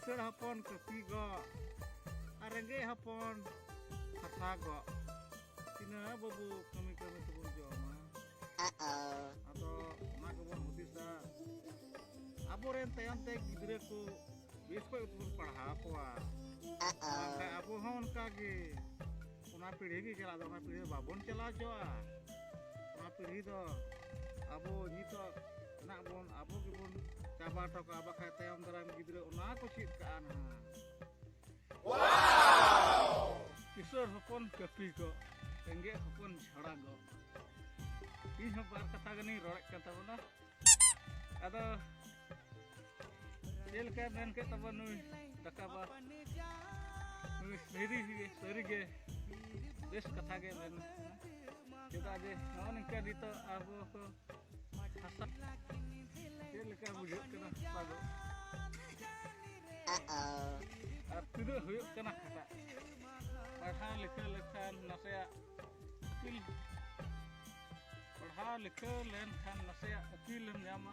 kisah hapon ketiga arenge hapon katago tina babu kami tebun joma atau nak kebun hutisa abo rente ante gidre ko bes ko tebun pahal koa maka abo hon kage una pidhi gi chala do una pidhi babon chala joa una pidhi do abo nito nak bon abo kebun coba tok aba kayak tayam dalam gidre una ko chit kaan wow kisah hapon ketiga engge hapon jharago ᱤᱧ ᱦᱚᱸ ᱵᱟᱨ ᱠᱟᱛᱷᱟ ᱜᱟᱱᱤᱧ ᱨᱚᱲᱮᱫ ᱠᱟᱱ ᱛᱟᱵᱚᱱᱟ ᱟᱫᱚ ᱪᱮᱫ ᱞᱮᱠᱟ ᱢᱮᱱ ᱠᱮᱫ ᱛᱟᱵᱚᱱ ᱱᱩᱭ ᱫᱟᱠᱟ ᱵᱟ ᱱᱩᱭ ᱥᱟᱹᱨᱤᱜᱮ ᱵᱮᱥ ᱠᱟᱛᱷᱟ ᱜᱮ ᱢᱮᱱ ᱪᱮᱫᱟᱜ ᱡᱮ ᱱᱚᱜᱼᱚ ᱱᱤᱝᱠᱟ ᱱᱤᱛᱚᱜ ᱟᱵᱚ ᱠᱚ ᱦᱟᱥᱟ ᱪᱮᱫ ᱞᱮᱠᱟ ᱵᱩᱡᱷᱟᱹᱜ ᱠᱟᱱᱟ ᱯᱟᱜᱚ ᱟᱨ ᱛᱤᱱᱟᱹᱜ ᱦᱩᱭᱩᱜ ᱠᱟᱱᱟ ᱠᱷᱟᱴᱟᱜ ᱯᱟᱲᱦᱟᱣ ᱞᱮᱠᱷᱟ ᱞᱮᱠᱷᱟᱱ ᱱᱟᱥᱮᱭᱟᱜ ᱟᱹᱠᱤᱞ पढ़ा लिखा लेन खान नसे अकील नामा